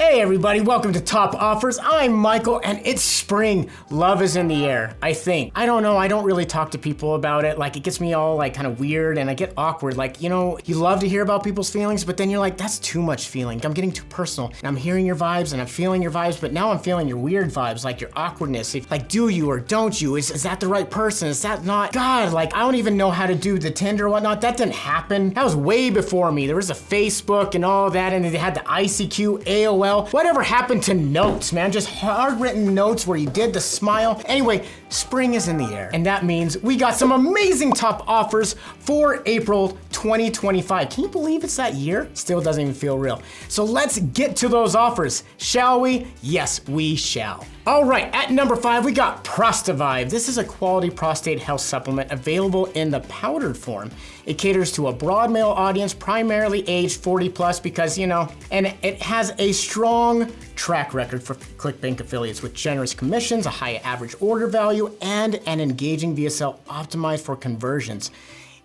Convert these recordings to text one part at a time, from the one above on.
Hey everybody, welcome to Top Offers. I'm Michael and it's spring. Love is in the air, I think. I don't know, I don't really talk to people about it. Like it gets me all like kind of weird and I get awkward. Like, you know, you love to hear about people's feelings, but then you're like, that's too much feeling. I'm getting too personal and I'm hearing your vibes and I'm feeling your vibes, but now I'm feeling your weird vibes, like your awkwardness. Like, do you or don't you? Is that the right person? Is that not? God, like I don't even know how to do the Tinder or whatnot. That didn't happen. That was way before me. There was a Facebook and all that and they had the ICQ, AOL. Whatever happened to notes, man? Just hard-written notes where you did the smile. Anyway, spring is in the air, and that means we got some amazing top offers for April 2025. Can you believe it's that year? Still doesn't even feel real. So let's get to those offers, shall we? Yes, we shall. All right, at number 5, we got ProstaVive. This is a quality prostate health supplement available in the powdered form. It caters to a broad male audience, primarily aged 40 plus because, you know, and it has a strong track record for ClickBank affiliates with generous commissions, a high average order value, and an engaging VSL optimized for conversions.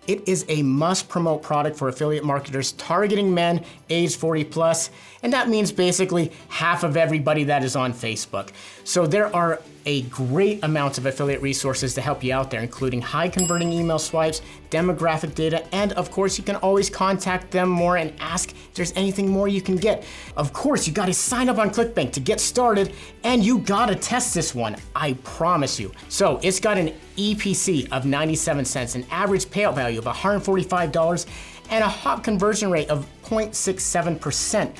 It is a must-promote product for affiliate marketers targeting men aged 40 plus, and that means basically half of everybody that is on Facebook. So there are a great amount of affiliate resources to help you out there, including high converting email swipes, demographic data, and of course you can always contact them more and ask if there's anything more you can get. Of course, you gotta sign up on ClickBank to get started, and you gotta test this one, I promise you. So it's got an EPC of 97 cents, an average payout value of $145, and a hot conversion rate of 0.67%.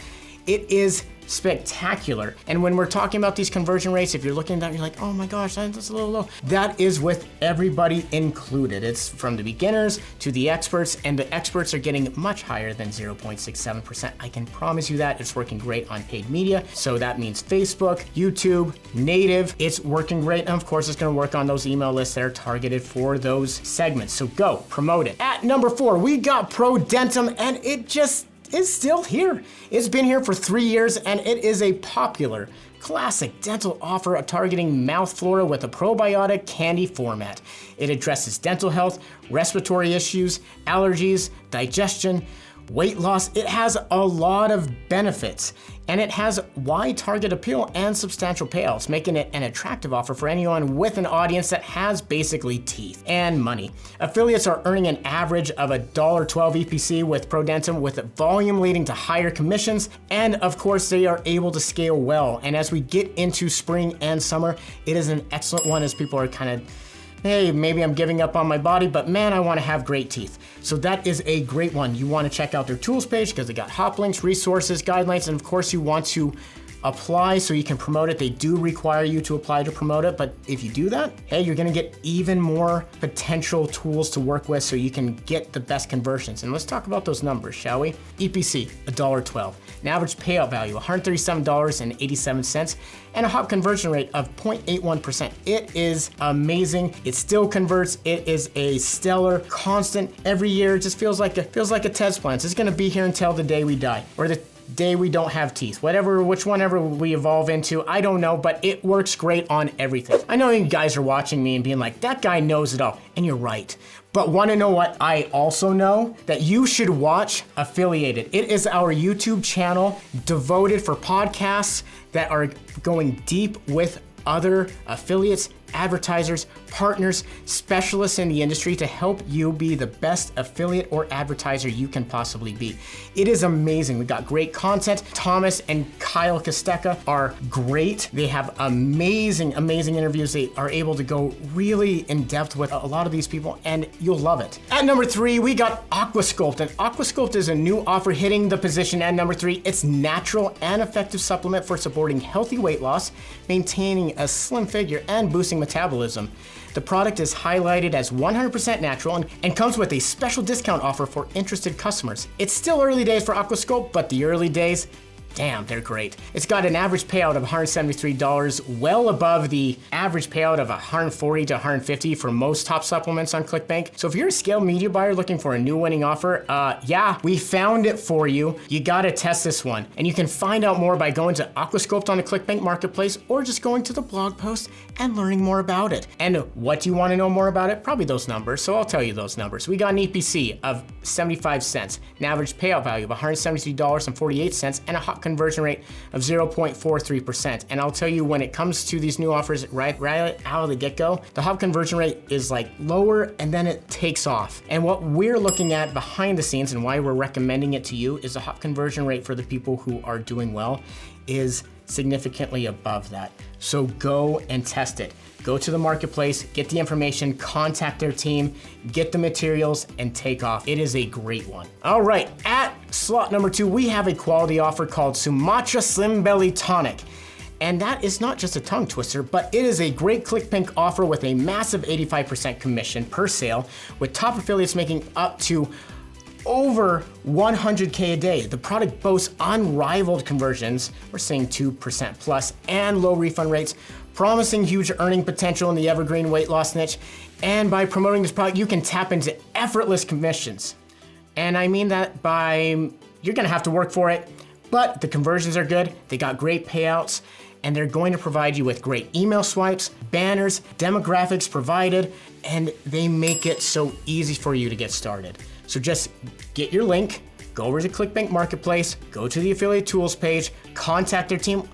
It is spectacular. And when we're talking about these conversion rates, if you're looking at that, you're like, oh my gosh, that's a little low. That is with everybody included. It's from the beginners to the experts, and the experts are getting much higher than 0.67%. I can promise you that. It's working great on paid media. So that means Facebook, YouTube, native. It's working great. And of course, it's gonna work on those email lists that are targeted for those segments. So go, promote it. At number 4, we got ProDentim, and it just is still here. It's been here for 3 years and it is a popular classic dental offer targeting mouth flora with a probiotic candy format. It addresses dental health, respiratory issues, allergies, digestion, weight loss. It has a lot of benefits and it has wide target appeal and substantial payouts, making it an attractive offer for anyone with an audience that has basically teeth and money. Affiliates are earning an average of $1.12 EPC with ProDentim, with volume leading to higher commissions, and of course they are able to scale well. And as we get into spring and summer, it is an excellent one as people are kind of, hey, maybe I'm giving up on my body, but man, I want to have great teeth. So that is a great one. You want to check out their tools page because they got hop links, resources, guidelines, and of course you want to apply so you can promote it. They do require you to apply to promote it, but if you do that, hey, you're gonna get even more potential tools to work with so you can get the best conversions. And let's talk about those numbers, shall we? EPC, $1.12. An average payout value, $137.87, and a hot conversion rate of 0.81%. It is amazing. It still converts. It is a stellar, constant, every year. It just feels like a test plant. It's gonna be here until the day we die, or the day we don't have teeth, which one ever we evolve into, I don't know, but it works great on everything. I know you guys are watching me and being like, that guy knows it all, and you're right. But want to know what I also know? That you should watch Affiliated. It is our YouTube channel devoted for podcasts that are going deep with other affiliates, advertisers, partners, specialists in the industry to help you be the best affiliate or advertiser you can possibly be. It is amazing. We've got great content. Thomas and Kyle Kostecka are great. They have amazing interviews. They are able to go really in depth with a lot of these people and you'll love it. At number 3, we got AquaSculpt, and AquaSculpt is a new offer hitting the position at number 3. It's natural and effective supplement for supporting healthy weight loss, maintaining a slim figure, and boosting metabolism. The product is highlighted as 100% natural and comes with a special discount offer for interested customers. It's still early days for AquaSculpt, but the early days, damn, they're great. It's got an average payout of $173, well above the average payout of $140 to $150 for most top supplements on ClickBank. So if you're a scale media buyer looking for a new winning offer, yeah, we found it for you. You gotta test this one. And you can find out more by going to AquaSculpt on the ClickBank Marketplace or just going to the blog post and learning more about it. And what do you wanna know more about it? Probably those numbers, so I'll tell you those numbers. We got an EPC of 75 cents, an average payout value of $173.48, and a hot conversion rate of 0.43%. And I'll tell you, when it comes to these new offers right out of the get-go, the hop conversion rate is like lower and then it takes off. And what we're looking at behind the scenes and why we're recommending it to you is the hop conversion rate for the people who are doing well is significantly above that. So go and test it. Go to the marketplace, get the information, contact their team, get the materials, and take off. It is a great one. All right, at slot number 2, we have a quality offer called Sumatra Slim Belly Tonic. And that is not just a tongue twister, but it is a great ClickBank offer with a massive 85% commission per sale, with top affiliates making up to over 100K a day. The product boasts unrivaled conversions, we're seeing 2% plus, and low refund rates, promising huge earning potential in the evergreen weight loss niche. And by promoting this product, you can tap into effortless commissions. And I mean that by, you're gonna have to work for it, but the conversions are good, they got great payouts, and they're going to provide you with great email swipes, banners, demographics provided, and they make it so easy for you to get started. So just get your link, go over to ClickBank Marketplace, go to the affiliate tools page, contact their team.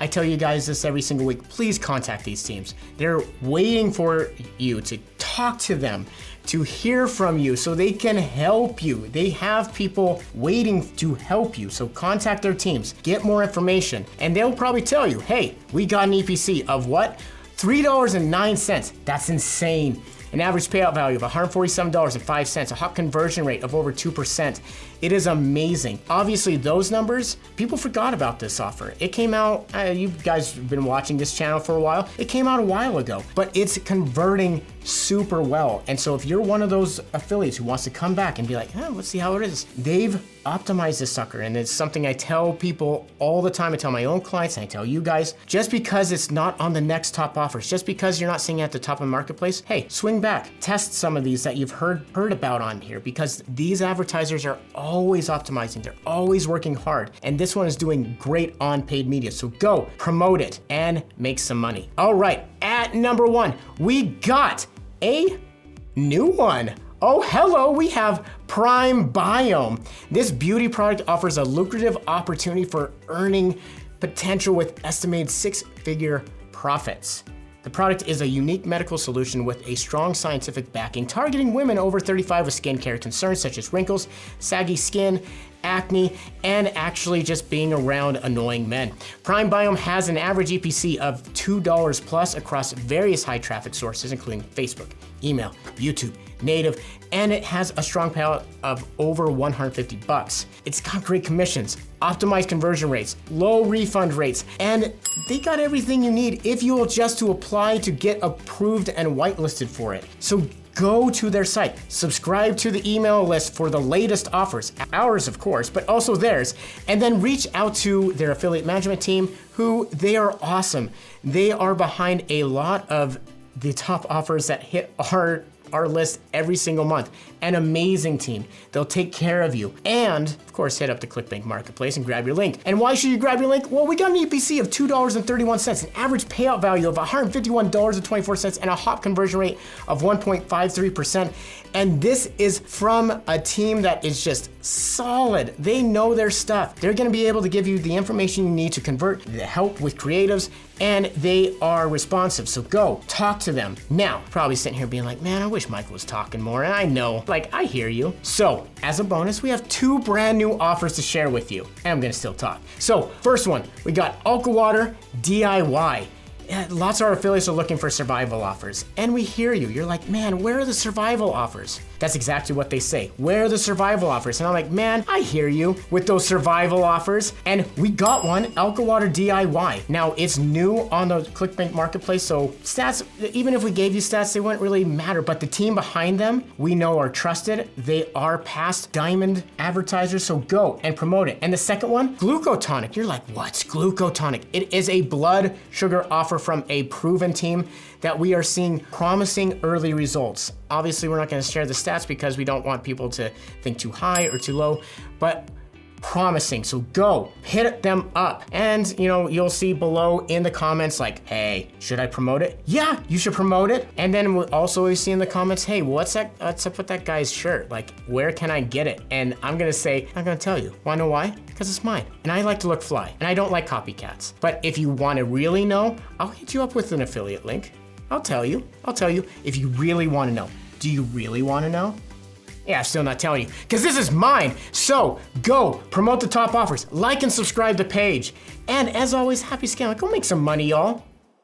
I tell you guys this every single week, please contact these teams. They're waiting for you to talk to them, to hear from you so they can help you. They have people waiting to help you. So contact their teams, get more information, and they'll probably tell you, hey, we got an EPC of what? $3.09, that's insane. An average payout value of $147.05, a hop conversion rate of over 2%. It is amazing. Obviously, those numbers, people forgot about this offer. It came out, you guys have been watching this channel for a while, it came out a while ago, but it's converting super well. And so if you're one of those affiliates who wants to come back and be like, oh, let's see how it is, they've optimized this sucker. And it's something I tell people all the time. I tell my own clients, and I tell you guys, just because it's not on the next top offers, just because you're not seeing it at the top of the marketplace, hey, swing back, test some of these that you've heard about on here, because these advertisers are always optimizing, they're always working hard. And this one is doing great on paid media. So go promote it and make some money. All right, at number 1, we got a new one. Oh, hello, we have PrimeBiome. This beauty product offers a lucrative opportunity for earning potential with estimated 6-figure profits. The product is a unique medical solution with a strong scientific backing, targeting women over 35 with skincare concerns such as wrinkles, saggy skin, acne, and actually just being around annoying men. PrimeBiome has an average EPC of $2 plus across various high traffic sources, including Facebook, email, YouTube, native, and it has a strong payout of over $150. It's got great commissions, optimized conversion rates, low refund rates, and they got everything you need if you will just to apply to get approved and whitelisted for it. So go to their site, subscribe to the email list for the latest offers, ours of course, but also theirs, and then reach out to their affiliate management team, who they are awesome. They are behind a lot of the top offers that hit our list every single month. An amazing team. They'll take care of you. And of course, hit up the ClickBank Marketplace and grab your link. And why should you grab your link? Well, we got an EPC of $2.31, an average payout value of $151.24, and a hop conversion rate of 1.53%. And this is from a team that is just solid. They know their stuff. They're gonna be able to give you the information you need to convert, the help with creatives, and they are responsive. So go talk to them. Now, probably sitting here being like, man, I wish Michael was talking more. And I know, like, I hear you. So as a bonus, we have 2 brand new offers to share with you. And I'm gonna still talk. So first one, we got AquaWater DIY. Lots of our affiliates are looking for survival offers, and we hear you. You're like, man, where are the survival offers? That's exactly what they say. Where are the survival offers? And I'm like, man, I hear you with those survival offers. And we got one, AquaWater DIY. Now, it's new on the ClickBank Marketplace, so stats, even if we gave you stats, they wouldn't really matter. But the team behind them, we know are trusted. They are past diamond advertisers, so go and promote it. And the second one, Glucotonic. You're like, what's Glucotonic? It is a blood sugar offer from a proven team that we are seeing promising early results. Obviously, we're not going to share the stats because we don't want people to think too high or too low, but promising. So go hit them up. And you know, you'll see below in the comments like, hey, should I promote it? Yeah, you should promote it. And then we'll also see in the comments, hey, what's up with that guy's shirt? Like, where can I get it? And I'm gonna say, I'm gonna tell you. Wanna know why? Because it's mine. And I like to look fly. And I don't like copycats. But if you wanna really know, I'll hit you up with an affiliate link. I'll tell you if you really wanna know. Do you really wanna know? Yeah, I'm still not telling you, because this is mine. So go promote the top offers, like and subscribe the page. And as always, happy scaling. Go make some money, y'all.